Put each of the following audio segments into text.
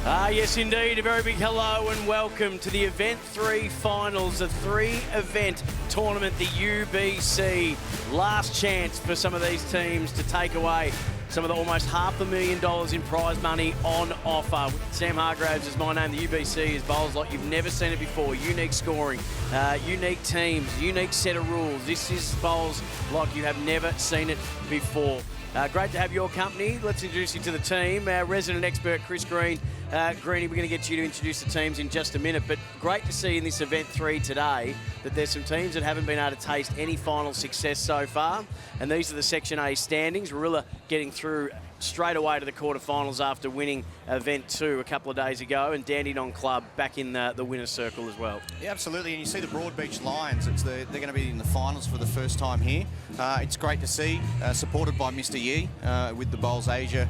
Yes, indeed. A very big hello and welcome to the Event 3 finals, a 3-event tournament, the UBC. Last chance for some of these teams to take away some of the almost $500,000 in prize money on offer. Sam Hargraves is my name. The UBC is bowls like you've never seen it before. Unique scoring, unique teams, unique set of rules. This is bowls like you have never seen it before. Great to have your company. Let's introduce you to the team. Our resident expert, Chris Green. Greenie, we're going to get you to introduce the teams in just a minute, but great to see in this Event 3 today that there's some teams that haven't been able to taste any final success so far, and these are the Section A standings. Warilla getting through straight away to the quarterfinals after winning Event 2 a couple of days ago, and Dandenong Club back in the winner's circle as well. Yeah, absolutely, and you see the Broadbeach Lions. They're going to be in the finals for the first time here. It's great to see, supported by Mr. Yee with the Bowls Asia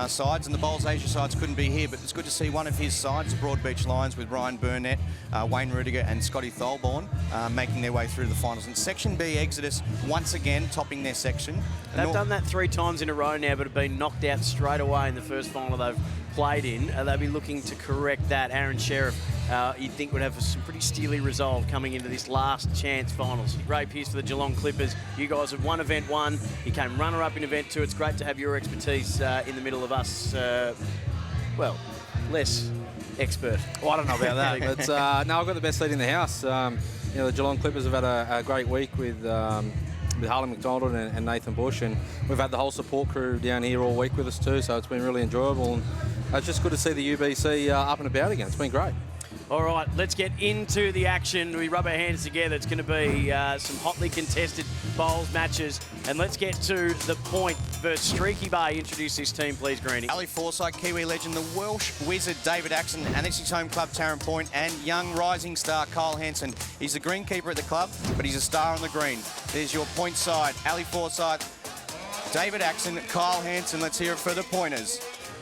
sides, and the Bowls Asia sides couldn't be here, but it's good to see one of his sides, the Broadbeach Lions, with Ryan Burnett, Wayne Rudiger and Scotty Tholborn making their way through the finals. And Section B, Exodus, once again topping their section. They've done that 3 times in a row now, but have been knocked out straight away in the first final they've played in. They'll be looking to correct that. Aaron Sheriff, you'd think, would have some pretty steely resolve coming into this last chance finals. Ray Pearce for the Geelong Clippers. You guys have won Event 1. You came runner-up in Event 2. It's great to have your expertise in the middle of us, well, less expert. Well, I don't know about that, but no, I've got the best lead in the house. You know, the Geelong Clippers have had a great week with Harlan McDonald and Nathan Bush, and we've had the whole support crew down here all week with us too, so it's been really enjoyable, and it's just good to see the UBC up and about again. It's been great. All right, let's get into the action. We rub our hands together. It's going to be some hotly contested bowls matches. And let's get to the point versus Streaky Bay. Introduce this team, please, Greenie. Ali Forsyth, Kiwi legend, the Welsh wizard David Axon, and this is home club Tarrant Point, and young rising star Kyle Hansen. He's the greenkeeper at the club, but he's a star on the green. There's your point side, Ali Forsyth, David Axon, Kyle Hansen. Let's hear it for the pointers.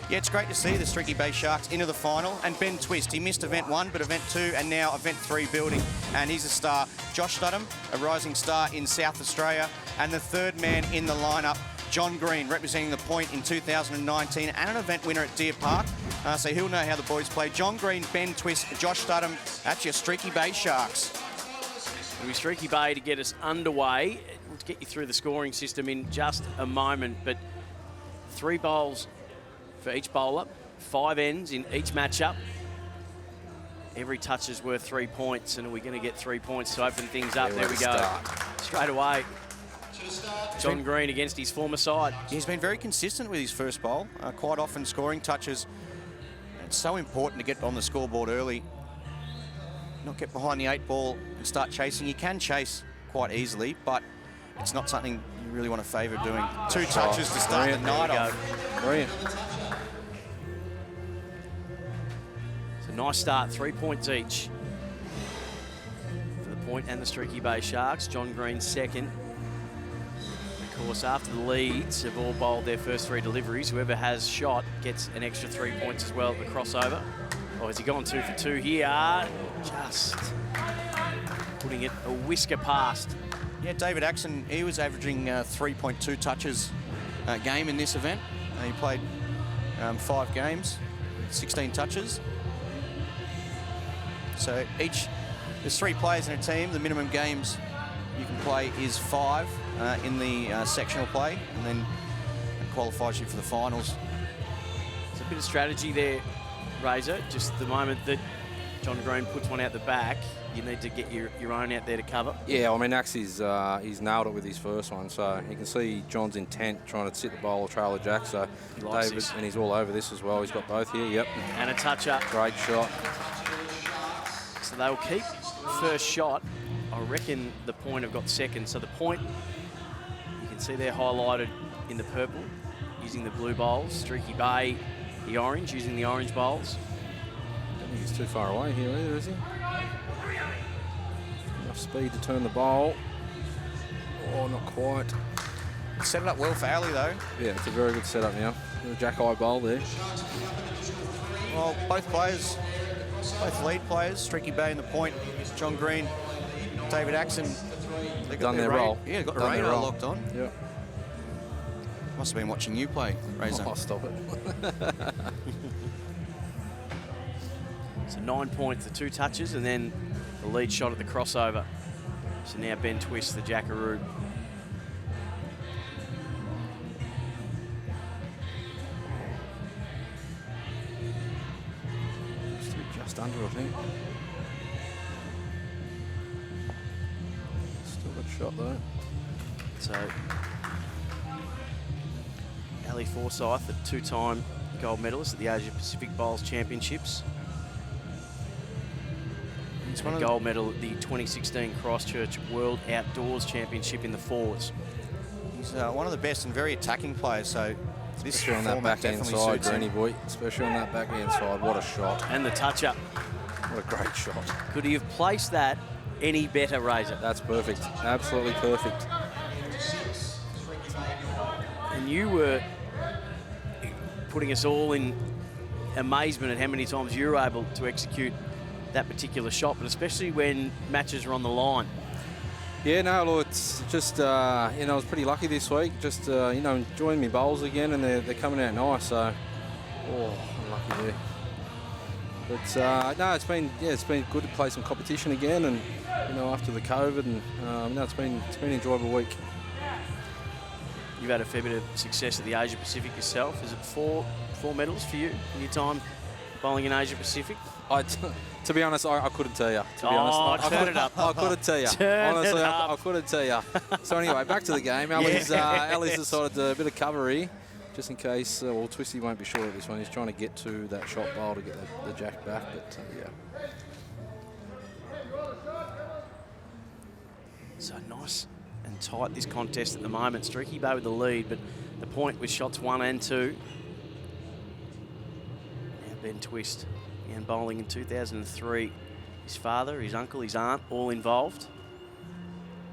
Yeah, it's great to see the Streaky Bay Sharks into the final, and Ben Twist. He missed Event 1, but Event 2 and now Event 3 building, and he's a star. Josh Studham, a rising star in South Australia, and the third man in the lineup, John Green, representing the point in 2019 and an event winner at Deer Park. So he'll know how the boys play. John Green, Ben Twist, Josh Studham. That's your Streaky Bay Sharks. It'll be Streaky Bay to get us underway. We'll get you through the scoring system in just a moment, but 3 bowls for each bowler, 5 ends in each matchup. Every touch is worth 3 points, and are we going to get 3 points to open things up? There we go. Straight away, John Green against his former side. He's been very consistent with his first bowl, quite often scoring touches. It's so important to get on the scoreboard early, not get behind the 8 ball and start chasing. You can chase quite easily, but it's not something you really want to favour doing. 2 touches to start the night off. Brilliant. Nice start, 3 points each for the point and the Streaky Bay Sharks. John Green second. Of course, after the leads have all bowled their first 3 deliveries, whoever has shot gets an extra 3 points as well at the crossover. Oh, has he gone 2 for 2 here? Just putting it a whisker past. Yeah, David Axon, he was averaging 3.2 touches a game in this event. He played 5 games, 16 touches. So there's 3 players in a team. The minimum games you can play is 5 in the sectional play, and then it qualifies you for the finals. There's a bit of strategy there, Razor. Just the moment that John Green puts one out the back, you need to get your own out there to cover. Yeah, I mean, he's nailed it with his first one, so you can see John's intent trying to sit the bowl or trailer jack. So David, and he's all over this as well. He's got both here, yep. And a touch-up. Great shot. So they'll keep first shot. I reckon the point have got second. So the point, you can see they're highlighted in the purple, using the blue bowls. Streaky Bay, the orange, using the orange bowls. Don't think he's too far away here either, is he? Enough speed to turn the bowl. Oh, not quite. Set it up well for Ali, though. Yeah, it's a very good setup now. A jack-eye bowl there. Well, both players, both lead players, Streaky Bay in the point, John Green, David Axon. They got done their role. Yeah, got the radar locked on. Yeah. Must have been watching you play, Razor. Oh, stop it. So 9 points, the 2 touches, and then the lead shot at the crossover. So now Ben Twist, the Jackaroo. Just under, I think. Still a good shot though. So, Ali Forsyth, a 2-time gold medalist at the Asia Pacific Bowls Championships. He's won a gold medal at the 2016 Christchurch World Outdoors Championship in the forwards. He's one of the best and very attacking players, so this especially on that backhand side, Greeny boy. Especially on that backhand side, what a shot. And the touch-up. What a great shot. Could he have placed that any better, Razor? That's perfect, absolutely perfect. And you were putting us all in amazement at how many times you were able to execute that particular shot, but especially when matches are on the line. Yeah, no, look, it's just, you know, I was pretty lucky this week. Just, you know, enjoying my bowls again, and they're coming out nice, so, oh, I'm lucky there. But, no, it's been good to play some competition again, and, you know, after the COVID, and, no, it's been an enjoyable week. You've had a fair bit of success at the Asia Pacific yourself. Is it four medals for you in your time bowling in Asia Pacific? To be honest, I couldn't tell you. To be honest, turn it up. I couldn't tell you. Honestly, I couldn't tell you. So anyway, back to the game. Ali's decided a bit of cover here, just in case. Well, Twisty won't be sure of this one. He's trying to get to that shot bowl to get the jack back, but yeah. So nice and tight this contest at the moment. Streaky Bay with the lead, but the point with shots 1 and 2. Now Ben Twist. And bowling in 2003. His father, his uncle, his aunt, all involved.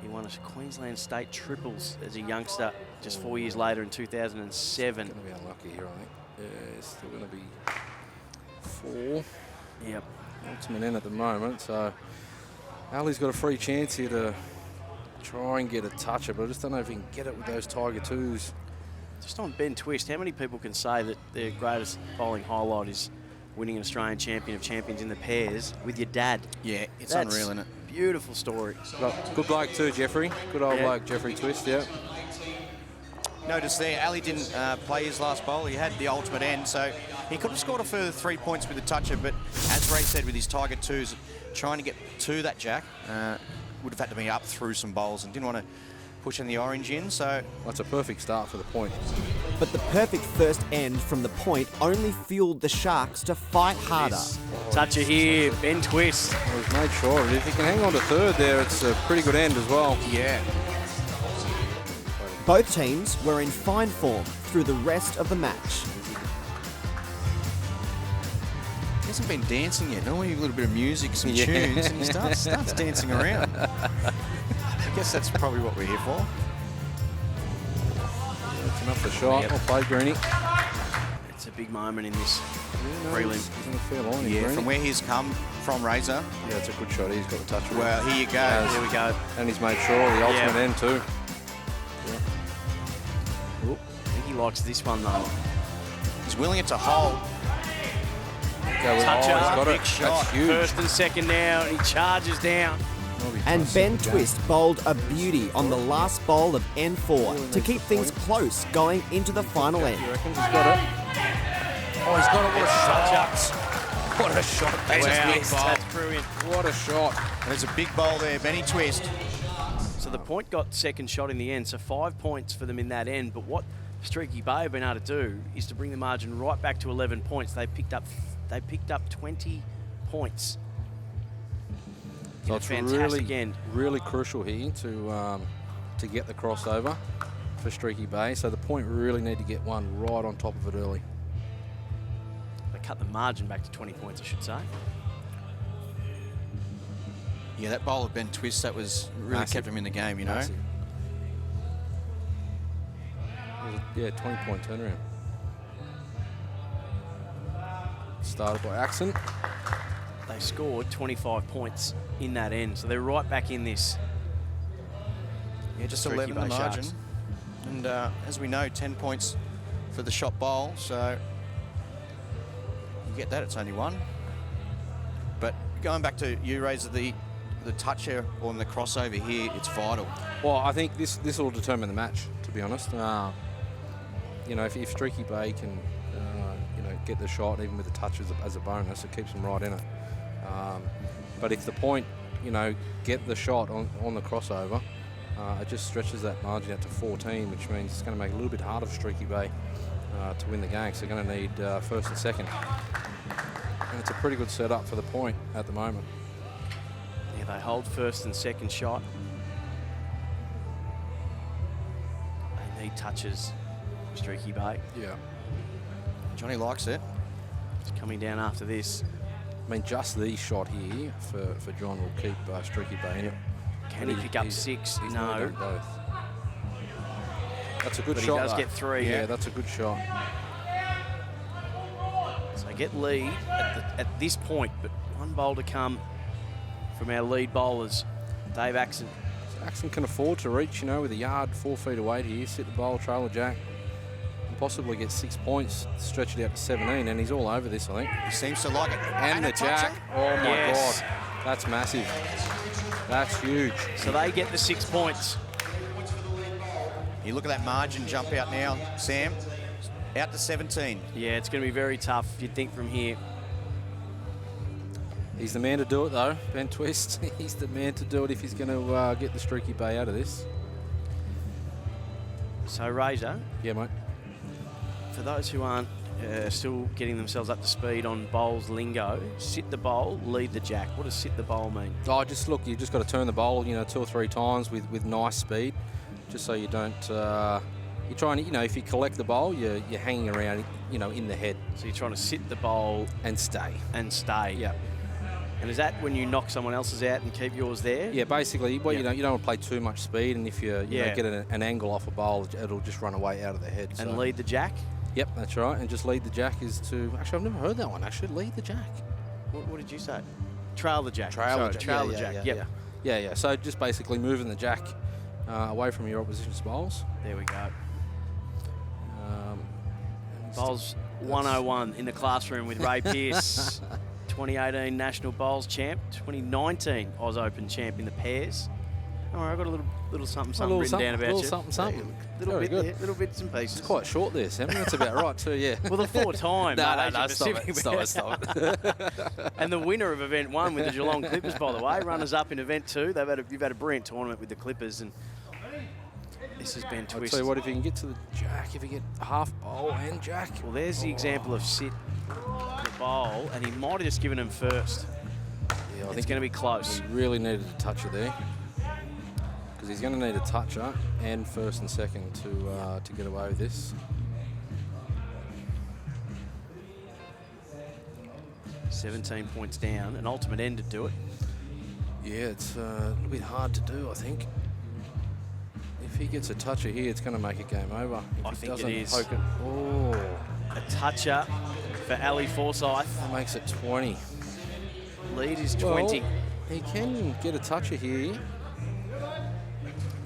He won a Queensland State triples as a youngster just 4 years later in 2007. Going to be unlucky here, I think. Yeah, it's still going to be 4. Yep. Ultimate end at the moment, so Ali's got a free chance here to try and get a toucher, but I just don't know if he can get it with those Tiger 2s. Just on Ben Twist, how many people can say that their greatest bowling highlight is winning an Australian champion of champions in the pairs with your dad? Yeah, it's That's unreal, isn't it? Beautiful story. Good bloke too, Jeffrey. Good old bloke, Jeffrey Twist, yeah. Notice there, Ali didn't play his last bowl. He had the ultimate end, so he could have scored a further 3 points with the toucher, but as Ray said, with his Tiger 2s, trying to get to that jack, would have had to be up through some bowls and didn't want to pushing the orange in, so... That's a perfect start for the point. But the perfect first end from the point only fueled the Sharks to fight harder. Toucher here, Ben Twist. Well, he's made sure of it. If he can hang on to third there, it's a pretty good end as well. Yeah. Both teams were in fine form through the rest of the match. He hasn't been dancing yet. Normally a little bit of music, some tunes, and he starts dancing around. I guess that's probably what we're here for. That's enough for shot. Well played, Greeny. It's a big moment in this prelim. He's in a fair line. Yeah, Greeny. from where he's come from, Razor. Yeah, it's a good shot. He's got the touch. Well, here you go. Here we go. And he's made sure the ultimate end too. I think he likes this one though. He's willing it to hold. Toucher, he's got big it. shot. That's huge. First and second now, and he charges down. And Ben Twist bowled a beauty on the last bowl of N4 to keep things close going into the final end. You reckon he's got it? Oh, he's got it. What a shot. What a shot. That's Wow, a big bowl. that's brilliant. What a shot. There's a big bowl there, Benny Twist. So the point got second shot in the end, so 5 points for them in that end. But what Streaky Bay have been able to do is to bring the margin right back to 11 points. They picked up 20 points. So it's really crucial here to get the crossover for Streaky Bay. So the point really need to get one right on top of it early. They cut the margin back to 20 points, I should say. Yeah, that bowl of Ben Twist, that was really kept him in the game, you know. Massive. Yeah, 20-point turnaround. Started by Axon. They scored 25 points in that end, so they're right back in this. Yeah, just Streaky 11 the Bay margin. Sharks. And as we know, 10 points for the shot bowl, so you get that, it's only one. But going back to you, Razor, the touch here on the crossover here, it's vital. Well, I think this will determine the match, to be honest. You know, if Streaky Bay can, you know, get the shot, even with the touch as a bonus, it keeps them right in it. But if the point, you know, get the shot on the crossover, it just stretches that margin out to 14, which means it's going to make it a little bit harder for Streaky Bay to win the game. So they're going to need first and second. And it's a pretty good setup for the point at the moment. Yeah, they hold first and second shot. They need touches, Streaky Bay. Yeah. Johnny likes it. It's coming down after this. I mean, just the shot here for John will keep Streaky Bay in it. Can he pick up 6? He's No. nearly done both. That's a good But shot. he does though. get 3. Yeah, that's a good shot. So get lead at this point, but one bowl to come from our lead bowlers, Dave Axon. Axon can afford to reach, you know, with a yard 4 feet away here, sit the bowl, trail the jack, and possibly get 6 points, stretch it out to 17, and he's all over this, I think. He seems to like it. And the jack. Oh my Yes. God, that's massive. That's huge. So they get the 6 points. You look at that margin jump out now, Sam. Out to 17. Yeah, it's going to be very tough, you'd think, from here. He's the man to do it, though, Ben Twist. He's the man to do it if he's going to get the Streaky Bay out of this. So Razor, Yeah, mate. for those who aren't still getting themselves up to speed on bowls lingo, sit the bowl, lead the jack. What does sit the bowl mean? Oh, just look, you've just got to turn the bowl, you know, 2 or 3 times with nice speed, just so you don't. You're trying to, you know, if you collect the bowl, you're hanging around, you know, in the head So you're trying to sit the bowl and stay. and stay. Yeah. And is that when you knock someone else's out and keep yours there? Yeah, basically, well, Yeah. you don't want to play too much speed, and if you know, Yeah. get an angle off a bowl, it'll just run away out of the head. And so. lead the jack? Yep, that's right. And just lead the jack is to. Actually, I've never heard that one. Actually, lead the jack. What did you say? Trail the jack. Trail Sorry, the jack. Trail yeah, the jack. Yeah, Yep. yeah. So just basically moving the jack away from your opposition's bowls. There we go. And Bowls 101 in the classroom with Ray Pearce. 2018 National Bowls champ, 2019 Oz Open champ in the pairs. All right, I've got a little something written down about you. Something. Little Very bit good. there, little bits and pieces. It's quite short there, Sam. That's about right too. Yeah. Well, the 4-time No, Asia stop Pacific. it. Stop it. And the winner of Event 1 with the Geelong Clippers, by the way, runners up in Event 2. You've had a brilliant tournament with the Clippers, and this has been I'll twisted. tell you what, if you can get to the jack, if you get half bowl and jack. Well, there's the example of sit the bowl, and he might have just given him first. Yeah, I It's think going to be close. he really needed a toucher there, because he's going to need a toucher and first and second to get away with this. 17 points down, an ultimate end to do it. Yeah, it's a little bit hard to do, I think. If he gets a toucher here, it's going to make it game over. If I he think it doesn't is. poke it, oh, A toucher for Ali Forsyth. that makes it 20. Lead is 20. Well, he can get a toucher here.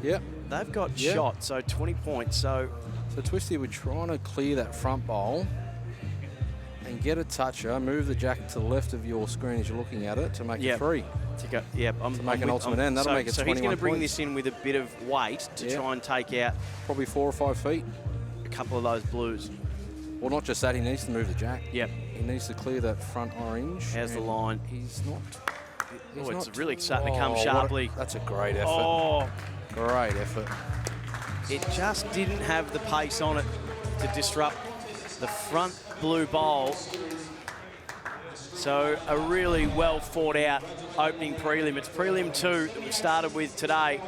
Yep. They've got Yeah. shot, so 20 points. So So Twisty, we're trying to clear that front bowl and get a toucher, move the jack to the left of your screen as you're looking at it to make Yep. it free. to go, yeah, I'm To make an with- ultimate end, that'll make it So he's 21 going to bring points. this in with a bit of weight to Yeah. try and take out Probably 4 or 5 feet. a couple of those blues. Well, not just that, he needs to move the jack. Yep. He needs to clear that front orange. How's the and line? He's not. Oh, it's not- really starting to come what a- sharply. That's a great effort. Oh, Great effort. it just didn't have the pace on it to disrupt the front blue bowl. So a really well fought out opening prelim. It's prelim 2 that we've started with today.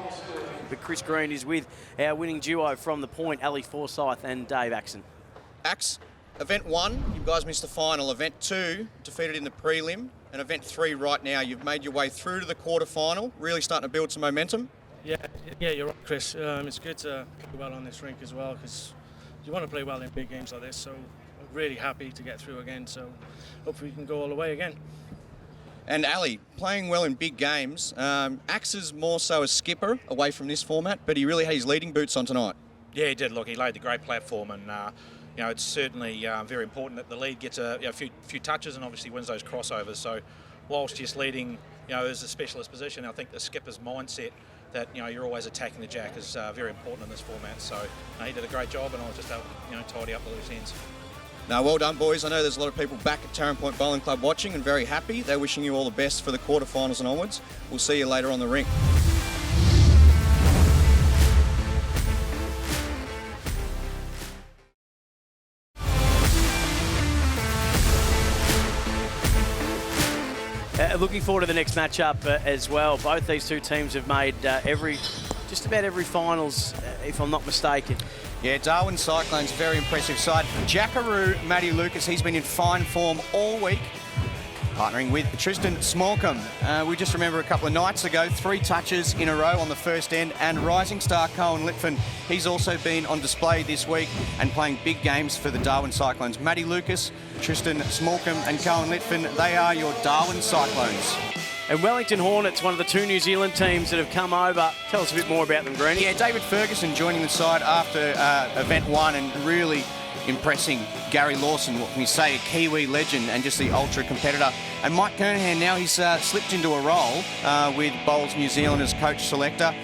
But Chris Green is with our winning duo from the point, Ali Forsyth and Dave Axon. Axe, Event 1, you guys missed the final. Event 2, defeated in the prelim. And Event 3 right now, you've made your way through to the quarterfinal, really starting to build some momentum. Yeah, you're right, Chris. It's good to play well on this rink as well, because you want to play well in big games like this. So I'm really happy to get through again. So hopefully we can go all the way again. And Ali, playing well in big games. Axe is more so a skipper away from this format, but he really had his leading boots on tonight. Yeah, he did. Look, he laid the great platform, and you know, it's certainly very important that the lead gets a few touches and obviously wins those crossovers. So whilst just leading, as a specialist position. I think the skipper's mindset that, you're always attacking the jack is very important in this format. So he did a great job, and I was just able to, tidy up the loose ends. Now, well done, boys. I know there's a lot of people back at Tarrant Point Bowling Club watching and very happy. They're wishing you all the best for the quarterfinals and onwards. We'll see you later on the rink. Looking forward to the next matchup as well. Both these two teams have made just about every finals, if I'm not mistaken. Yeah, Darwin Cyclones, very impressive side. Jackaroo, Matty Lucas, he's been in fine form all week, partnering with Tristan Smallcombe. We just remember a couple of nights ago, 3 touches in a row on the first end, and rising star Cohen Litfin, he's also been on display this week and playing big games for the Darwin Cyclones. Matty Lucas, Tristan Smallcombe and Cohen Litfin, they are your Darwin Cyclones. And Wellington Hornets, one of the 2 New Zealand teams that have come over. Tell us a bit more about them, Greenie. Yeah, David Ferguson joining the side after event 1 and really impressing Gary Lawson, what can we say, a Kiwi legend and just the ultra competitor. And Mike Kernahan now, he's slipped into a role with Bowls New Zealand as coach selector.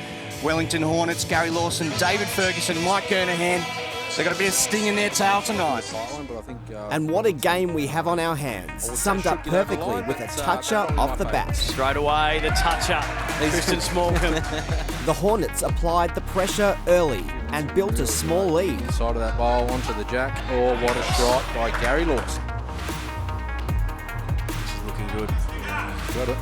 Wellington Hornets, Gary Lawson, David Ferguson, Mike Kernahan. They've got a bit of sting in their tail tonight. And what a game we have on our hands, summed up perfectly with a toucher off the bat. Straight away, the toucher, Tristan Smallcombe. The Hornets applied the pressure early and built a small lead. Side of that bowl onto the jack. Oh, what a shot by Gary Lawson. This is looking good. Got it.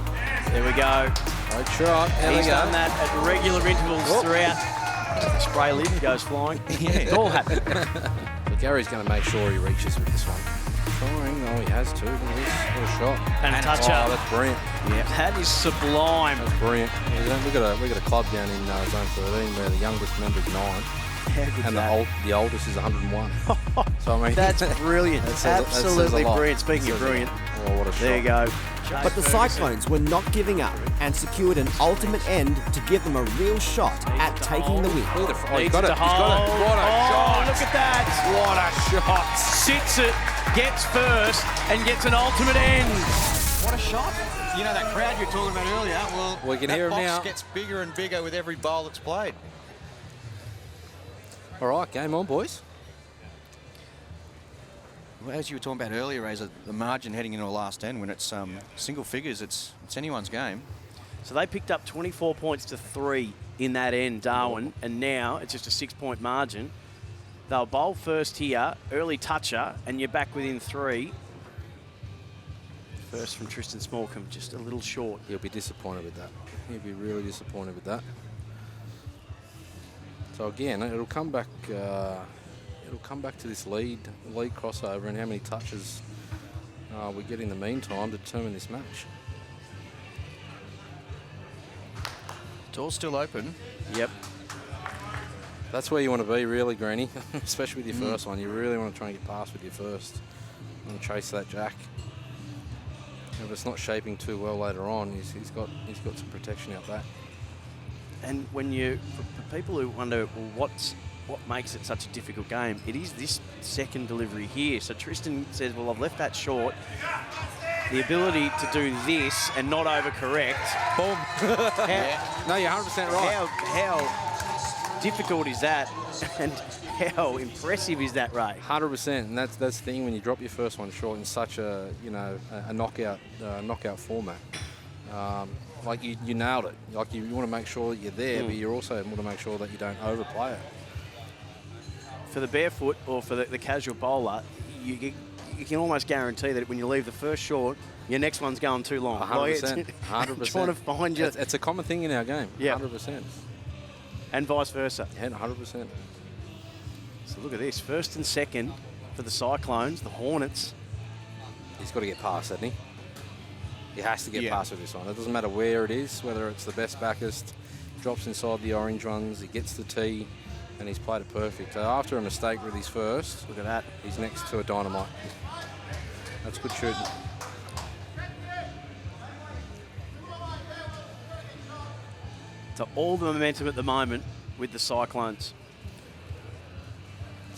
There we go. Great shot. He's done that at regular intervals throughout. The spray lid goes flying. Yeah, it all happened. But Gary's going to make sure he reaches with this one. Trying, oh, he has to. Look at this. What a shot. And a touch-up. Oh, that's brilliant. Yeah, that is sublime. That's brilliant. Yeah, we got a club down in Zone 13 where the youngest member is 9. And the oldest is 101. So I mean, that's brilliant. Absolutely brilliant. Speaking of brilliant, oh, what a shot. There you go. But the Cyclones were not giving up and secured an ultimate end to give them a real shot at taking the win. Oh, he's got it. He's got it. What a shot. Look at that. What a shot. Sits it, gets first, and gets an ultimate end. What a shot. You know that crowd you were talking about earlier? Well, we can hear him now. That box gets bigger and bigger with every bowl that's played. All right, game on, boys. Well, as you were talking about earlier, Razor, the margin heading into a last end, when it's single figures, it's anyone's game. So they picked up 24 points to 3 in that end, Darwin, and now it's just a 6-point margin. They'll bowl first here, early toucher, and you're back within 3. First from Tristan Smallcombe, just a little short. He'll be disappointed with that. He'll be really disappointed with that. So again, it'll come back. It'll come back to this lead crossover and how many touches we get in the meantime to determine this match. It's all still open. Yep. That's where you want to be, really, Greenie, especially with your first one. You really want to try and get past with your first and chase that jack. If it's not shaping too well later on, he's got some protection out back. And when for people who wonder, well, what makes it such a difficult game, it is this second delivery here. So Tristan says, well, I've left that short. The ability to do this and not overcorrect. Boom. No, you're 100% right. How difficult is that? And how impressive is that, Ray? 100%, and that's the thing when you drop your first one short in such a a knockout format. Like you nailed it. Like you want to make sure that you're there, but you also want to make sure that you don't overplay it. For the barefoot or for the casual bowler, you can almost guarantee that when you leave the first short, your next one's going too long. 100%. 100%. Trying to find you. It's a common thing in our game. Yeah. 100%. And vice versa. Yeah, 100%. So look at this. First and second for the Cyclones, the Hornets. He's got to get past, hasn't he? He has to get past with this one. It doesn't matter where it is, whether it's the best backest, drops inside the orange ones, he gets the tee, and he's played it perfect. So after a mistake with his first, look at that. He's next to a dynamite. That's good shooting. So all the momentum at the moment with the Cyclones.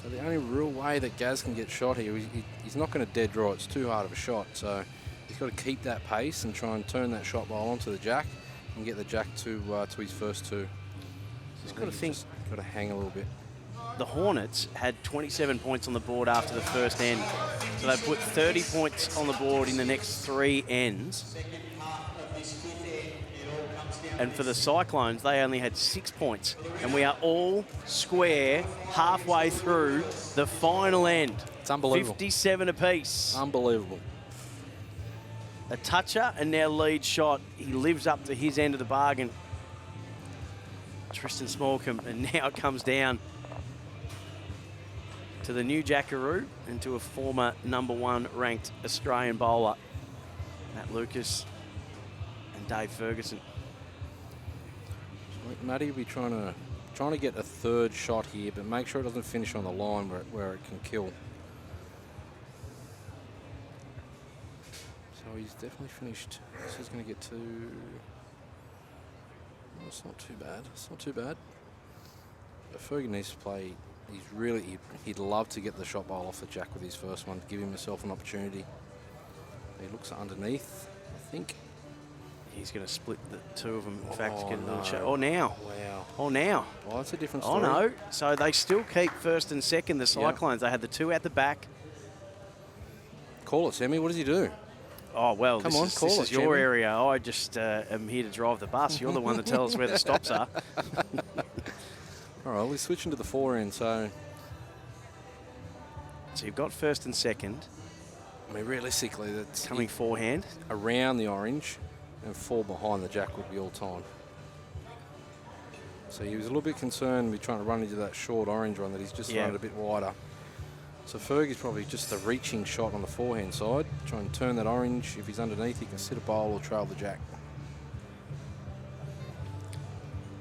So the only real way that Gaz can get shot here, he's not going to dead draw. It's too hard of a shot. So he's got to keep that pace and try and turn that shot ball onto the jack and get the jack to his first two. He's got to think. Got to hang a little bit. The Hornets had 27 points on the board after the first end. So they put 30 points on the board in the next 3 ends. And for the Cyclones, they only had 6 points. And we are all square halfway through the final end. It's unbelievable. 57 apiece. Unbelievable. A toucher and now lead shot. He lives up to his end of the bargain. Tristan Smallcombe, and now it comes down to the new Jackaroo and to a former #1 ranked Australian bowler, Matt Lucas and Dave Ferguson. So Matty will be trying to get a third shot here, but make sure it doesn't finish on the line where it can kill. So he's definitely finished. So he's going to get to. Oh, it's not too bad. It's not too bad. But Fergie needs to play. He'd love to get the shot bowl off the jack with his first one, give himself an opportunity. He looks underneath, I think. He's going to split the two of them. In fact, get a little no. shot. Oh, now. Wow. Oh, now. Well, that's a different Oh, story. no. So they still keep first and second, the Cyclones. They had the two at the back. Call it, Sammy. What does he do? Oh, well, Come this on, is call it, your champion. area. I just am here to drive the bus. You're the one that tells us where the stops are. All right, we're switching to the forehand, so... So you've got first and second. I mean, realistically, that's Coming forehand. around the orange and 4 behind the jack would be all time. So he was a little bit concerned with trying to run into that short orange one that he's just run it a bit wider. So Fergie's probably just a reaching shot on the forehand side. Try and turn that orange. If he's underneath, he can sit a bowl or trail the jack.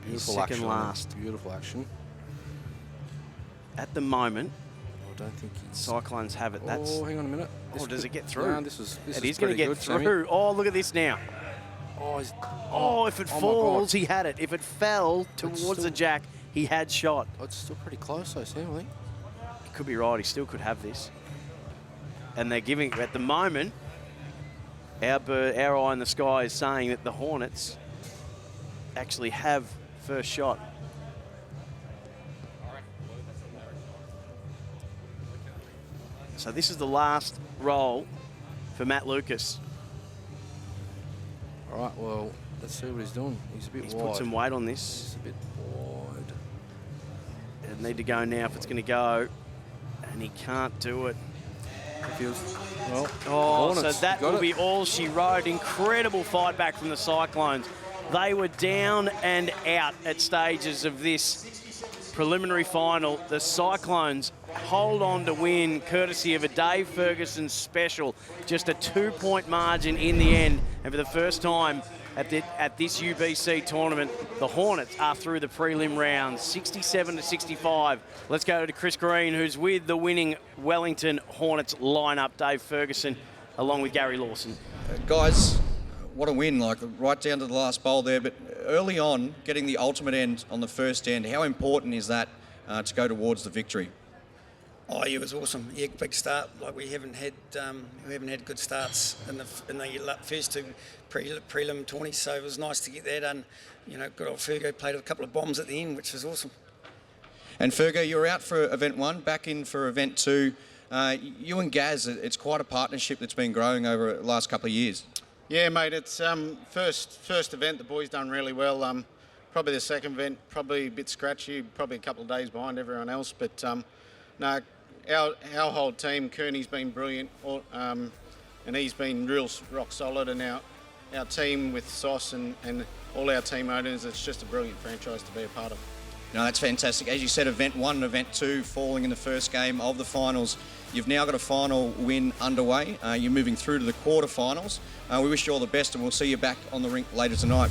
Beautiful second action. last. Beautiful action. At the moment, I don't think he's... Cyclones have it. That's. Oh, hang on a minute. Oh, does it get through? No, this It is is going to pretty get good, through. Sammy. Oh, look at this now. Oh, he's... Oh, if it my falls, God. he had it. If it fell towards still- the jack, he had shot. Oh, it's still pretty close, though, Sam, I think. He could be right. He still could have this. And they're giving, at the moment, our eye in the sky is saying that the Hornets actually have first shot. So this is the last roll for Matt Lucas. All right, well, let's see what he's doing. He's a bit He's wide. put some weight on this. He's a bit wide. It'll need to go now if it's going to go. And he can't do it. Well, Oh, so Hornets that got will it. be all she wrote. Incredible fight back from the Cyclones. They were down and out at stages of this preliminary final. The Cyclones hold on to win courtesy of a Dave Ferguson special. Just a 2-point margin in the end. And for the first time at this UBC tournament, the Hornets are through the prelim round, 67-65. Let's go to Chris Green, who's with the winning Wellington Hornets lineup. Dave Ferguson, along with Gary Lawson. Guys, what a win, like right down to the last bowl there. But early on, getting the ultimate end on the first end, how important is that to go towards the victory? Oh, yeah, it was awesome. Yeah, big start. Like we haven't had good starts in the first two prelim tourneys, so it was nice to get that done. You know, good old Fergo played a couple of bombs at the end, which was awesome. And Fergo, you were out for event 1, back in for event 2. You and Gaz, it's quite a partnership that's been growing over the last couple of years. Yeah, mate, it's first event. The boys done really well. Probably the second event, probably a bit scratchy, probably a couple of days behind everyone else. But no, our whole team, Kearney's been brilliant, and he's been real rock solid. And our team with Sauce and all our team owners, it's just a brilliant franchise to be a part of. No, that's fantastic. As you said, event 1 and event 2 falling in the first game of the finals. You've now got a final win underway. You're moving through to the quarterfinals. We wish you all the best, and we'll see you back on the rink later tonight.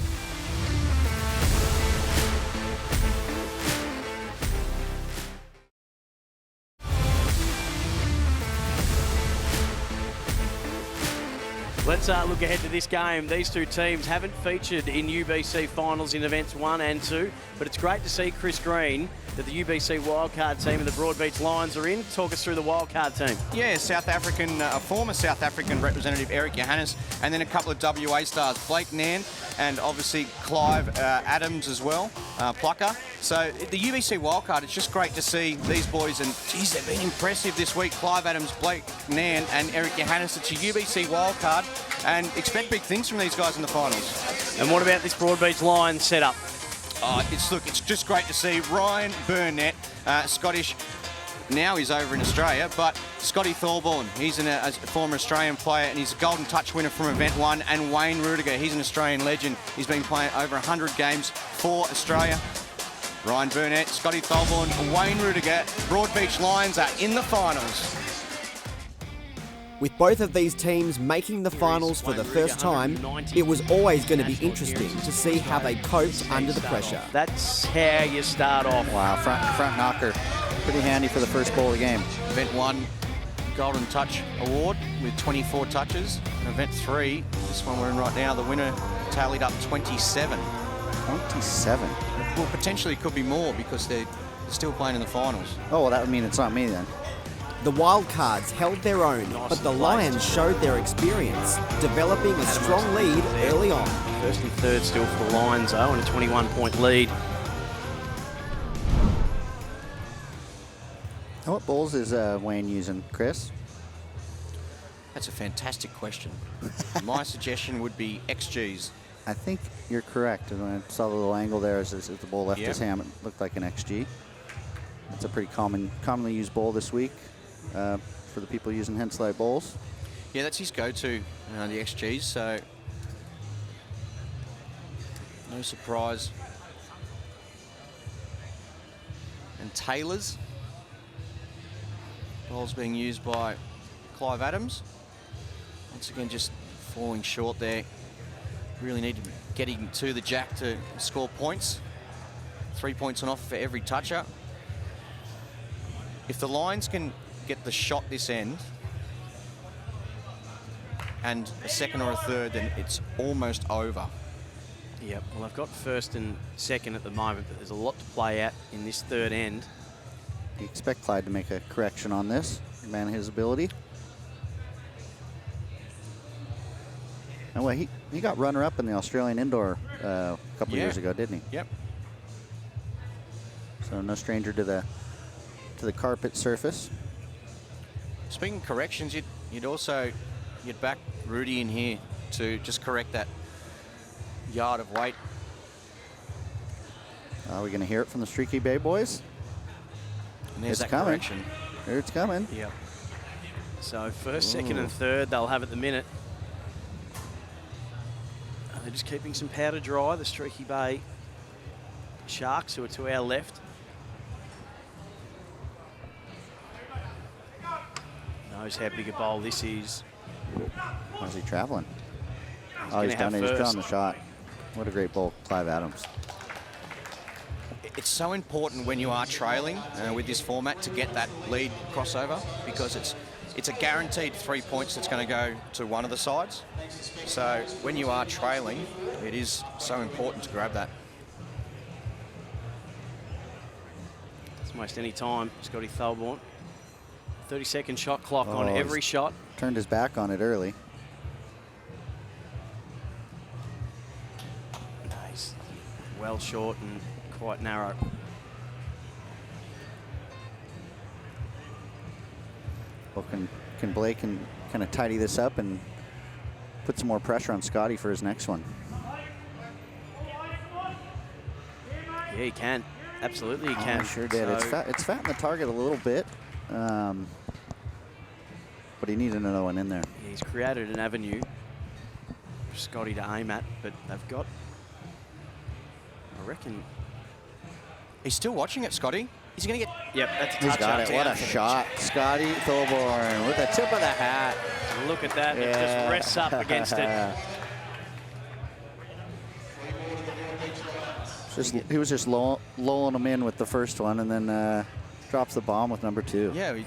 Let's look ahead to this game. These two teams haven't featured in UBC finals in events 1 and 2, but it's great to see Chris Green, that the UBC Wildcard team and the Broadbeach Lions are in. Talk us through the Wildcard team. Yeah, South African, former South African representative Eric Johannes, and then a couple of WA stars, Blake Nan and obviously Clive Adams as well, Plucker. So the UBC Wildcard, it's just great to see these boys, and geez, they've been impressive this week. Clive Adams, Blake Nan and Eric Johannes. It's a UBC Wildcard, and expect big things from these guys in the finals. And what about this Broadbeach Lions setup? It's just great to see Ryan Burnett, Scottish. Now he's over in Australia, but Scotty Thorburn, he's a former Australian player, and he's a Golden Touch winner from Event 1, and Wayne Rudiger, he's an Australian legend. He's been playing over 100 games for Australia. Ryan Burnett, Scotty Thorburn, Wayne Rudiger, Broadbeach Lions are in the finals. With both of these teams making the finals for the first time, it was always going to be interesting to see how they coped under the pressure. That's how you start off. Wow, front knocker. Pretty handy for the first bowl of the game. Event 1, Golden Touch Award with 24 touches. And Event 3, this one we're in right now, the winner tallied up 27. 27? Well, potentially could be more because they're still playing in the finals. Oh, well, that would mean it's not me then. The Wildcards held their own, but the Lions showed their experience, developing a strong lead early on. First and third still for the Lions, though, and a 21-point lead. What bowls is Wayne using, Chris? That's a fantastic question. My suggestion would be XGs. I think you're correct. When I saw the little angle there as the bowl left his hand, it looked like an XG. It's a pretty commonly used bowl this week for the people using Hensley bowls. Yeah, that's his go-to, the XGs, so no surprise. And Taylor's bowl's being used by Clive Adams. Once again, just falling short there. Really need to get him to the jack to score points. 3 points on offer for every toucher. If the Lions can get the shot this end and a second or a third, then it's almost over. Yep, well, I've got first and second at the moment, but there's a lot to play at in this third end. You expect Clyde to make a correction on this, man his ability. And well, he got runner-up in the Australian Indoor a couple years ago, didn't he? Yep. So no stranger to the carpet surface. Speaking of corrections, you'd back Rudy in here to just correct that yard of weight. Are we going to hear it from the Streaky Bay boys? And there's it's that coming. correction. Here it's coming. Yep. So first, second and third they'll have at the minute. They're just keeping some powder dry, the Streaky Bay Sharks, who are to our left. Knows how big a bowl this is. How's he traveling? He's done it. He's put on the shot. What a great bowl, Clive Adams. It's so important when you are trailing with this format to get that lead crossover, because it's a guaranteed 3 points that's going to go to one of the sides. So when you are trailing, it is so important to grab that. It's almost any time, Scotty Thorburn. 30-second shot clock on every shot. Turned his back on it early. Nice. Well short and quite narrow. Well, can Blake kind of tidy this up and put some more pressure on Scotty for his next one? Yeah, he can. Absolutely, he can. He sure did. So It's fatting the target a little bit, but he needed another one in there. Yeah, he's created an avenue for Scotty to aim at, but they've got, I reckon. He's still watching it, Scotty. He's going to get... Yep, that's a He's touch got up it. What a shot. Scotty Thorburn with the tip of the hat. Look at that. It just rests up against it. He was just lulling him in with the first one, and then drops the bomb with number 2. Yeah,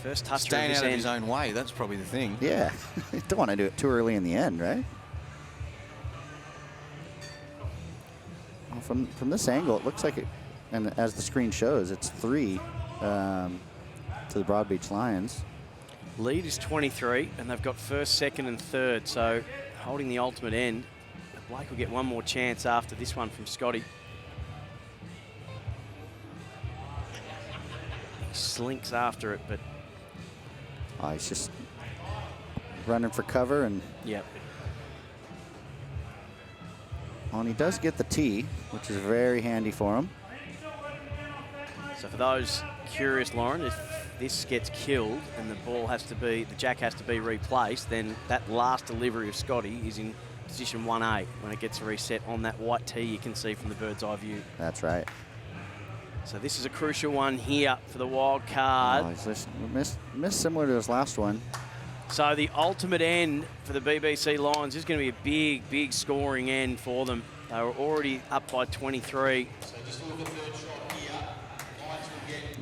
first touch staying out of his own way. That's probably the thing. Yeah, you don't want to do it too early in the end, right? Well, from this angle, it looks like And as the screen shows, it's 3 to the Broadbeach Lions. Lead is 23, and they've got first, second, and third. So holding the ultimate end. Blake will get one more chance after this one from Scotty. He slinks after it, but... Oh, he's just running for cover and... Yep. Oh, and he does get the tee, which is very handy for him. So for those curious, Lauren, if this gets killed and the jack has to be replaced, then that last delivery of Scotty is in position 1A when it gets reset on that white tee you can see from the bird's eye view. That's right. So this is a crucial one here for the wild card. Oh, he's missed similar to his last one. So the ultimate end for the BBC Lions is going to be a big scoring end for them. They were already up by 23.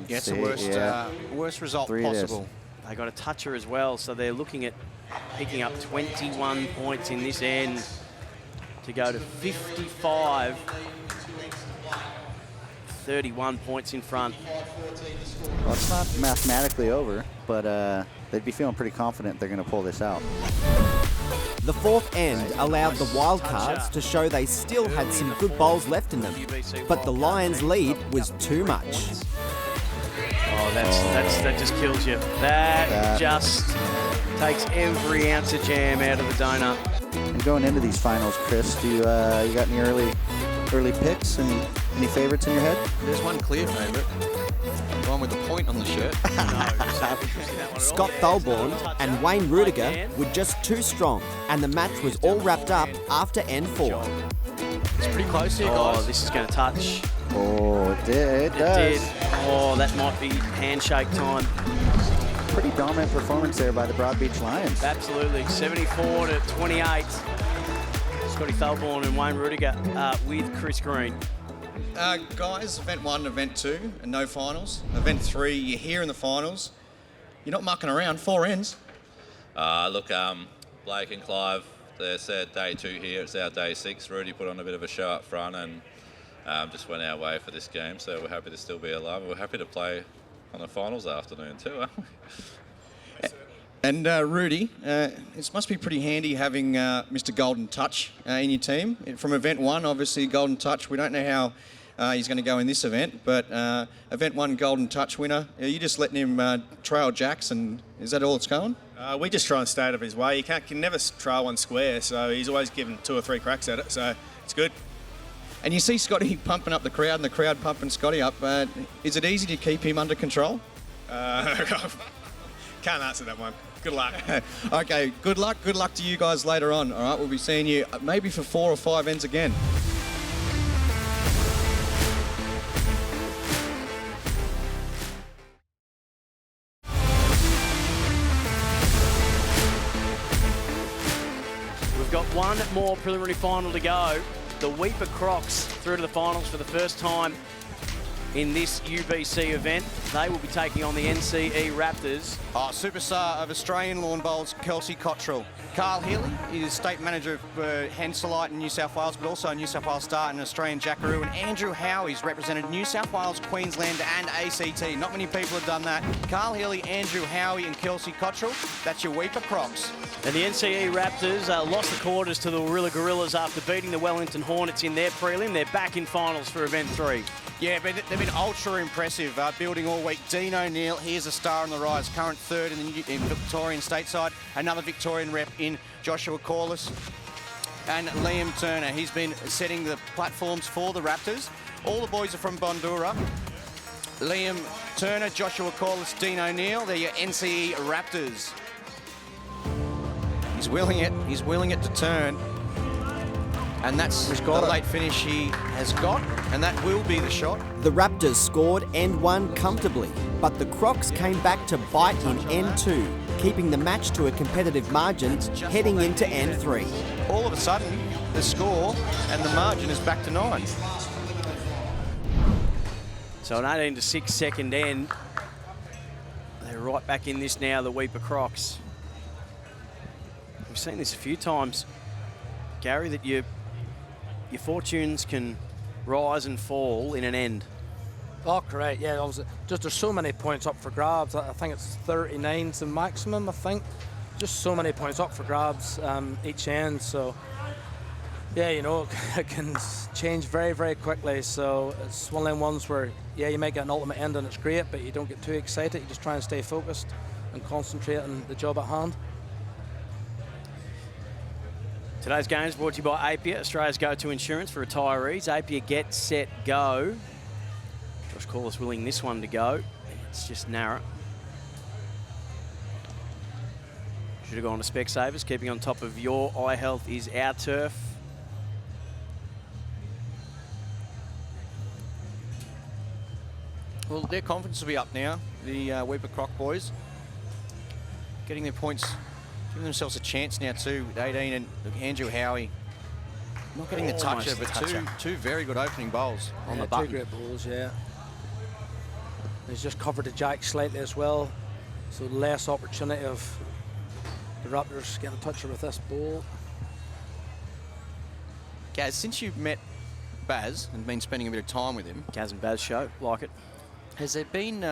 Yeah, it's the worst result possible. They got a toucher as well, so they're looking at picking up 21 points in this end to go to 55. 31 points in front. Well, it's not mathematically over, but they'd be feeling pretty confident they're going to pull this out. The fourth end allowed the Wildcards to show they still had some good bowls left in them, but the Lions' lead was too much. Oh, that just kills you. That just takes every ounce of jam out of the donut. And going into these finals, Chris, do you got any early picks? Any favorites in your head? There's one clear favourite. The one with the point on the shirt. Scott Tholborn and Wayne Rudiger were just too strong, and the match was all wrapped up after end 4. It's pretty close here, guys. Oh, this is going to touch. Oh, it did. It does. Did. Oh, that might be handshake time. Pretty dominant performance there by the Broadbeach Lions. Absolutely. 74 to 28. Scotty Tholborn and Wayne Rudiger with Chris Green. Guys, event 1, event 2, and no finals. Event 3, you're here in the finals. You're not mucking around. 4 ends. Look, Blake and Clive, they said day 2 here. It's our day 6. Rudy put on a bit of a show up front and just went our way for this game. So we're happy to still be alive. We're happy to play on the finals afternoon too, aren't we? And Rudy, it must be pretty handy having Mr. Golden Touch in your team. From event 1, obviously Golden Touch. We don't know how he's going to go in this event, but event 1 Golden Touch winner. Are you just letting him trail jacks, and is that all it's going? We just try and stay out of his way. He can never trail one square, so he's always given 2 or 3 cracks at it, so it's good. And you see Scotty pumping up the crowd and the crowd pumping Scotty up. Is it easy to keep him under control? Can't answer that one. Good luck. Okay, good luck. Good luck to you guys later on. All right, we'll be seeing you maybe for 4 or 5 ends again. We've got one more preliminary final to go. The Weipa Crocs through to the finals for the first time in this UBC event. They will be taking on the NCE Raptors. Oh, superstar of Australian lawn bowls, Kelsey Cottrell. Carl Healy is State Manager of Henselite in New South Wales, but also a New South Wales Star and Australian Jackaroo. And Andrew Howie's represented New South Wales, Queensland and ACT. Not many people have done that. Carl Healy, Andrew Howie and Kelsey Cottrell. That's your Weipa Crocs. And the NCE Raptors lost the quarters to the Warilla Gorillas after beating the Wellington Hornets in their prelim. They're back in finals for event 3. Yeah, but they've been ultra impressive, building all week. Dean O'Neill, he is a star on the rise, current 3rd in the Victorian stateside. Another Victorian rep in Joshua Corliss. And Liam Turner, he's been setting the platforms for the Raptors. All the boys are from Bondura. Liam Turner, Joshua Corliss, Dean O'Neill, they're your NCE Raptors. He's willing it to turn. And that's the late finish he has got, and that will be the shot. The Raptors scored end 1 comfortably, but the Crocs came back to bite in end 2, keeping the match to a competitive margin heading into end 3. All of a sudden, the score and the margin is back to 9. So an 18-6 second end. They're right back in this now, the Weipa Crocs. We've seen this a few times, Gary, that your fortunes can rise and fall in an end. Oh, correct. Yeah, obviously, just there's so many points up for grabs. I think it's 39's the maximum, I think. Just so many points up for grabs each end. So, yeah, you know, it can change very, very quickly. So it's one of them ones where, yeah, you might get an ultimate end and it's great, but you don't get too excited. You just try and stay focused and concentrate on the job at hand. Today's game is brought to you by Apia, Australia's go-to insurance for retirees. Apia, get, set, go. Josh Corliss willing this one to go. It's just narrow. Should have gone to Specsavers. Keeping on top of your eye health is our turf. Well, their confidence will be up now. The Weipa Croc boys getting their points, giving themselves a chance now too with 18, and look, Andrew Howie not getting the toucher, but two very good opening bowls on the button. Two great bowls, yeah. He's just covered the jack slightly as well, so less opportunity of the Raptors getting a toucher with this bowl. Gaz, since you've met Baz and been spending a bit of time with him, Gaz and Baz show, like it. Has there been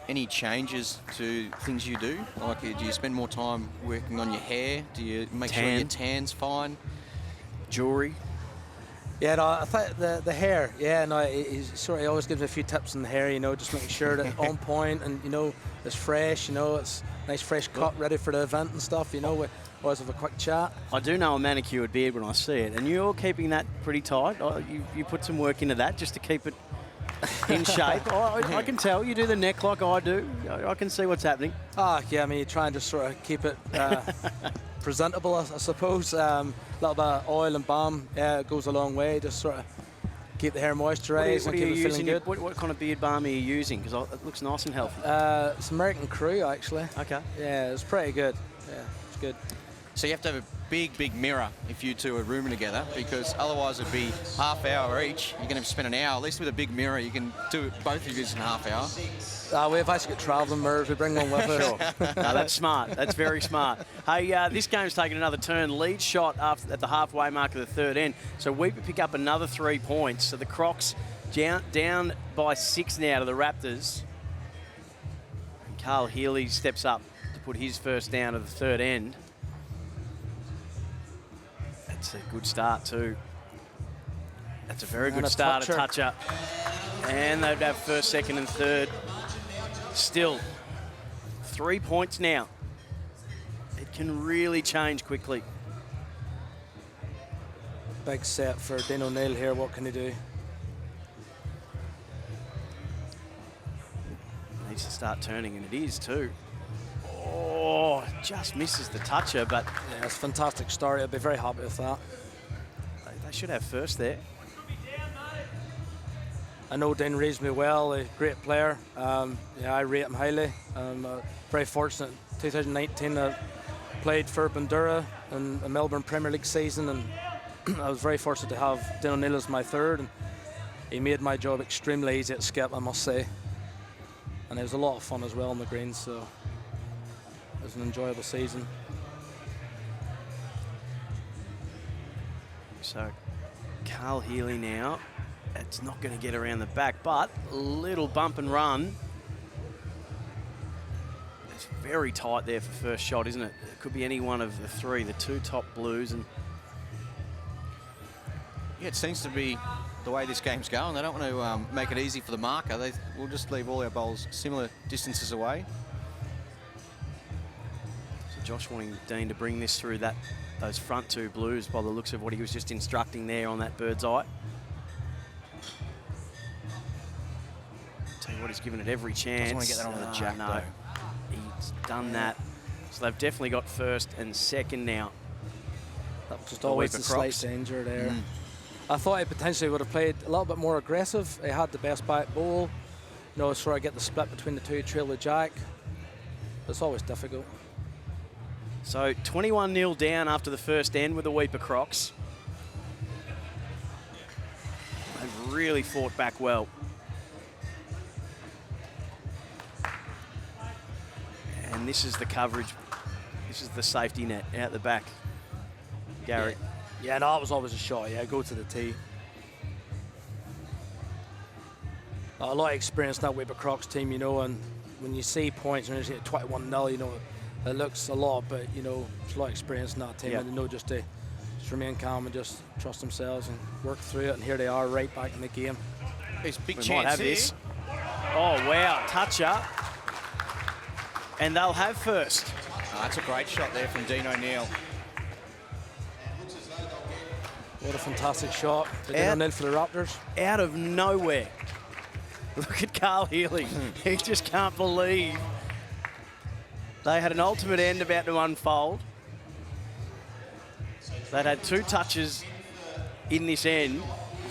any changes to things you do? Like, do you spend more time working on your hair? Do you make sure your tan's fine? Jewelry? Yeah, no, I think the hair, yeah, no, he always gives me a few tips on the hair, you know, just making sure that it's on point and, you know, it's fresh, you know, it's nice fresh cut, ready for the event and stuff, you know, we always have a quick chat. I do know a manicured beard when I see it, and you're keeping that pretty tight. You put some work into that just to keep it in shape. I can tell you do the neck like I do. I can see what's happening. Yeah, I mean, you try and just sort of keep it presentable, I suppose. A little bit of oil and balm, yeah, it goes a long way. Just sort of keep the hair moisturised and keep it feeling good. What kind of beard balm are you using? Because it looks nice and healthy. It's American Crew, actually. Okay. Yeah, it's pretty good. Yeah, it's good. So you have to have a big mirror if you two are rooming together, because otherwise it'd be half hour each. You're going to spend an hour. At least with a big mirror, you can do both of you in half hour. We've actually got travelling mirrors. We bring one with us. Sure. No, that's smart. That's very smart. Hey, this game's taken another turn. Lead shot at the halfway mark of the third end. So we pick up another 3 points. So the Crocs down by 6 now to the Raptors. And Carl Healy steps up to put his first down of the third end. That's a good start too. That's a very good start, a toucher. And they'd have first, second and third. Still, 3 points now. It can really change quickly. Big set for Dean O'Neill here. What can he do? Needs to start turning, and it is too. Oh, just misses the toucher, but... Yeah, it's a fantastic start. I'll be very happy with that. They should have first there. I know Dean reasonably well, a great player. Yeah, I rate him highly. Very fortunate. 2019, I played for Bandura in the Melbourne Premier League season, and I was very fortunate to have Dean O'Neill as my third. And he made my job extremely easy at skip, I must say. And it was a lot of fun as well on the greens, so it was an enjoyable season. So, Carl Healy now. It's not going to get around the back, but a little bump and run. It's very tight there for first shot, isn't it? It could be any one of the three, the two top blues. And yeah, it seems to be the way this game's going. They don't want to make it easy for the marker. They will just leave all our bowls similar distances away. So Josh wanting Dean to bring this through those front two blues by the looks of what he was just instructing there on that bird's eye. Tell you what, he's given it every chance. Doesn't want to get that on the jack, though. He's done that. So they've definitely got first and second now. That was just always a slight danger there. I thought he potentially would have played a little bit more aggressive. He had the best back bowl. You know, sort of get the split between the two, trail the jack. It's always difficult. So 21-0 down after the first end with the Weipa Crocs. They've really fought back well. And this is the coverage. This is the safety net out the back. Gary. Yeah, no, it was always a shot. Yeah, go to the tee. A lot of experience in that Weipa Crocs team, you know, and when you see points and you see 21-0, you know, it looks a lot, but, you know, there's a lot of experience in that team, and they know just to remain calm and just trust themselves and work through it, and here they are right back in the game. It's big We chance might have here. this. Oh, wow, toucher. And they'll have first. Oh, that's a great shot there from Dean O'Neill. What a fantastic shot. Dean O'Neill for the Raptors. Out of nowhere. Look at Carl Healy. He just can't believe they had an ultimate end about to unfold. They'd had 2 touches in this end.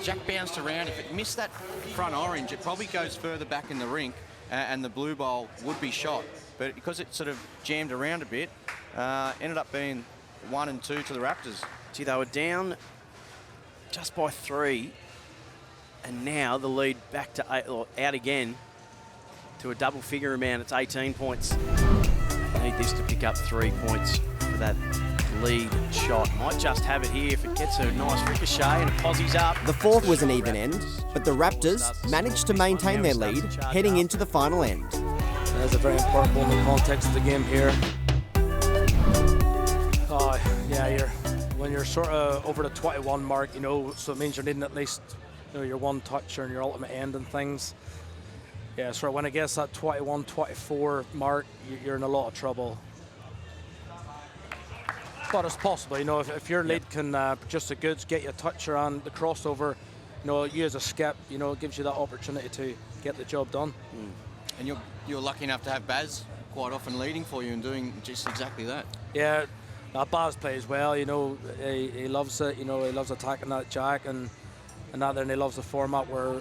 Jack bounced around. If it missed that front orange, it probably goes further back in the rink, and the blue bowl would be shot. But because it sort of jammed around a bit, ended up being 1 and 2 to the Raptors. Gee, they were down just by 3, and now the lead back to 8, or out again to a double figure amount. It's 18 points. Need this to pick up 3 points for that lead shot. Might just have it here if it gets a nice ricochet and it posies up. The fourth was an even end, but the Raptors managed to maintain their lead heading into the final end. That's a very important one in the context of the game here. Oh, yeah, when you're sort of over the 21 mark, you know, so it means you're needing at least, you know, your 1 touch and your ultimate end and things. Yeah, so when it gets that 21, 24 mark, you're in a lot of trouble. But it's possible, you know, if your lead can produce the goods, get you a touch around the crossover, you know, you as a skip, you know, it gives you that opportunity to get the job done. And you're lucky enough to have Baz quite often leading for you and doing just exactly that. Yeah, Baz plays well, you know, he loves it, you know, he loves attacking that jack and that, and he loves the format where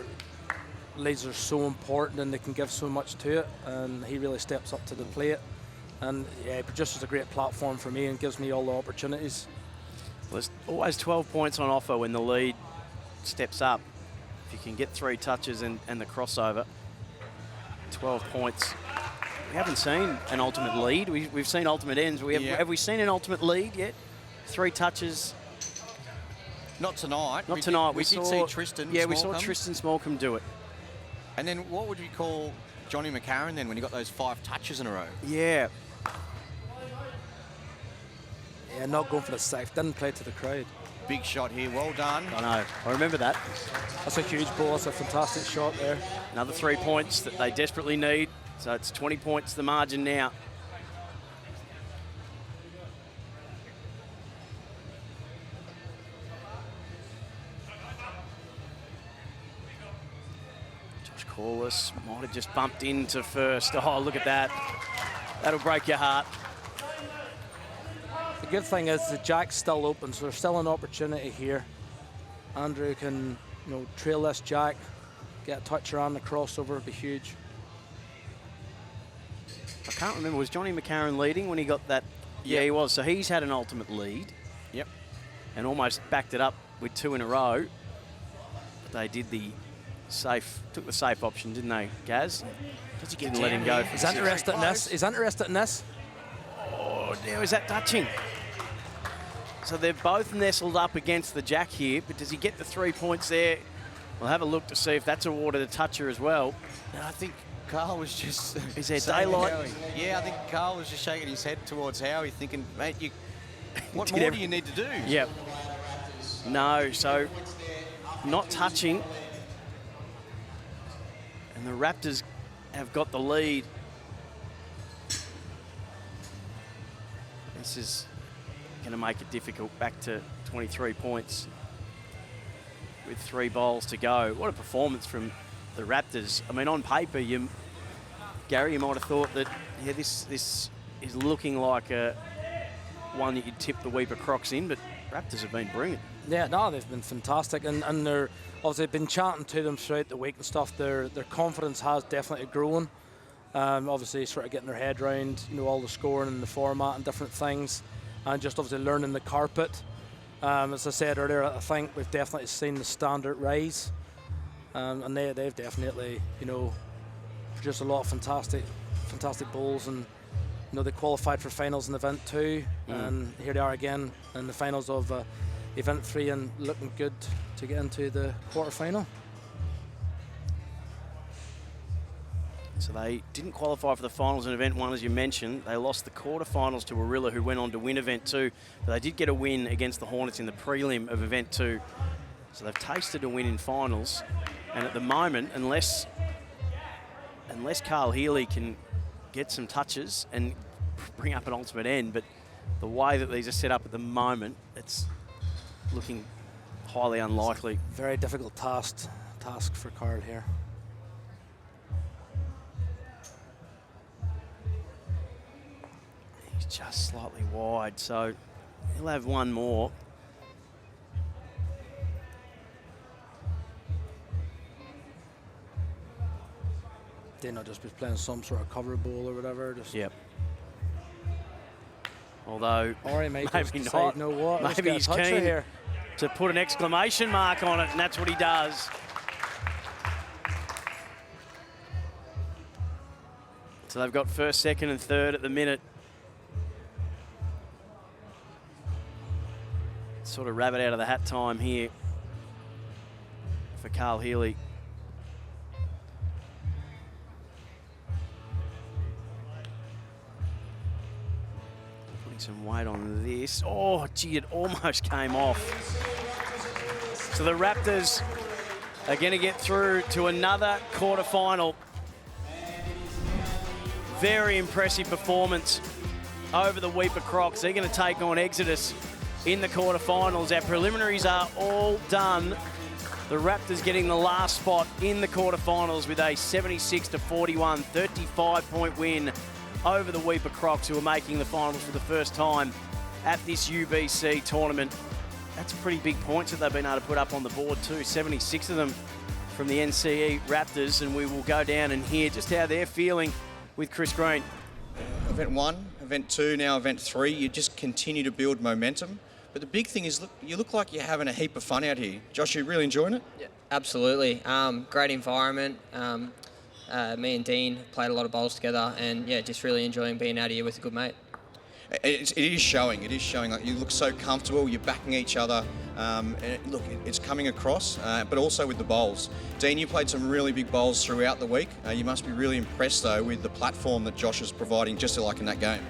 leads are so important and they can give so much to it, and he really steps up to the plate. And yeah, he produces a great platform for me and gives me all the opportunities. Well, there's always 12 points on offer when the lead steps up. If you can get 3 touches and the crossover, 12 points. We haven't seen an ultimate lead. We've seen ultimate ends. Have we seen an ultimate lead yet? 3 touches. Not tonight. Not tonight. We did see Tristan. Yeah, we saw Smallcombe. Tristan Smallcombe do it. And then what would you call Johnny McCarron then when he got those 5 touches in a row? Yeah. Yeah, not going for the safe. Didn't play to the crowd. Big shot here. Well done. I know. I remember that. That's a huge ball. That's a fantastic shot there. Another 3 points that they desperately need. So it's 20 points the margin now. Josh Corliss might have just bumped into first. Oh, look at that. That'll break your heart. The good thing is the jack's still open, so there's still an opportunity here. Andrew can, you know, trail this jack, get a touch around the crossover, would be huge. I can't remember, was Johnny McCarron leading when he got that? Yeah, he was. So he's had an ultimate lead. Yep. And almost backed it up with 2 in a row. But they did the safe, took the safe option, didn't they, Gaz? Didn't let him go. He's interested in this. He's interested in this. Oh, now is that touching? So they're both nestled up against the jack here, but does he get the 3 points there? We'll have a look to see if that's awarded a toucher as well. No, I think Carl was just... Is there daylight? Yeah, I think Carl was just shaking his head towards Howie, thinking, mate, what more do you need to do? Yep. No, so not touching. And the Raptors have got the lead. This is going to make it difficult. Back to 23 points with 3 bowls to go. What a performance from the Raptors. I mean, on paper, Gary, you might have thought that, yeah, this is looking like one that you'd tip the Weipa Crocs in, but Raptors have been brilliant. Yeah, no, they've been fantastic, and they're obviously been chatting to them throughout the week and stuff. Their confidence has definitely grown. Obviously, sort of getting their head around, you know, all the scoring and the format and different things, and just obviously learning the carpet. As I said earlier, I think we've definitely seen the standard rise, and they've definitely, you know, produced a lot of fantastic bowls, and you know, they qualified for finals in Event 2, and here they are again in the finals of Event 3, and looking good to get into the quarterfinal. So they didn't qualify for the finals in Event 1, as you mentioned. They lost the quarterfinals to Warilla, who went on to win Event 2. But they did get a win against the Hornets in the prelim of Event 2. So they've tasted a win in finals. And at the moment, unless Carl Healy can get some touches and bring up an ultimate end, but the way that these are set up at the moment, it's looking highly unlikely. Very difficult task for Carl here. He's just slightly wide, so he'll have one more. Did not just be playing some sort of cover ball or whatever. Just yep. Although, or he might maybe just not. Decide, "No what? Maybe he's keen here to put an exclamation mark on it, and that's what he does. So they've got first, second, and third at the minute. Sort of rabbit out of the hat time here for Carl Healy. Putting some weight on this. Oh, gee, it almost came off. So the Raptors are going to get through to another quarterfinal. Very impressive performance over the Weipa Crocs. They're going to take on Exodus in the quarterfinals. Our preliminaries are all done. The Raptors getting the last spot in the quarterfinals with a 76-41, 35-point win over the Weipa Crocs, who are making the finals for the first time at this UBC tournament. That's pretty big points that they've been able to put up on the board too. 76 of them from the NCE Raptors, and we will go down and hear just how they're feeling with Chris Green. Event 1, Event 2, now Event 3, you just continue to build momentum. But the big thing is, look, you look like you're having a heap of fun out here. Josh, you really enjoying it? Yeah, absolutely. Great environment. Me and Dean played a lot of bowls together, and yeah, just really enjoying being out here with a good mate. It is showing. It is showing. Like, you look so comfortable. You're backing each other. And look, it's coming across. But also with the bowls. Dean, you played some really big bowls throughout the week. You must be really impressed though with the platform that Josh is providing, just like in that game.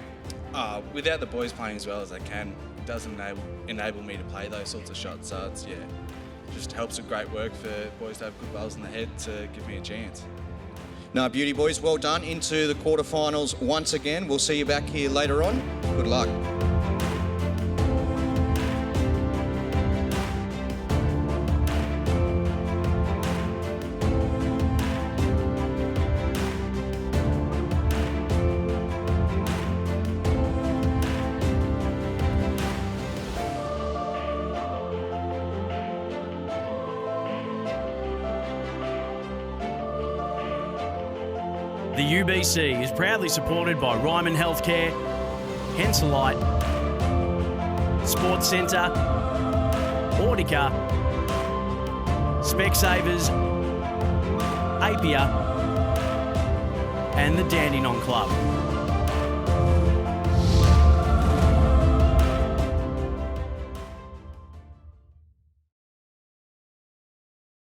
Without the boys playing as well as they can, it does enable me to play those sorts of shots. So it's just helps with great work for boys to have good bowls in the head to give me a chance. No, beauty boys, well done. Into the quarterfinals once again. We'll see you back here later on. Good luck. The UBC is proudly supported by Ryman Healthcare, Henselite, Sports Centre, Audica, Specsavers, Apia, and the Dandenong Club.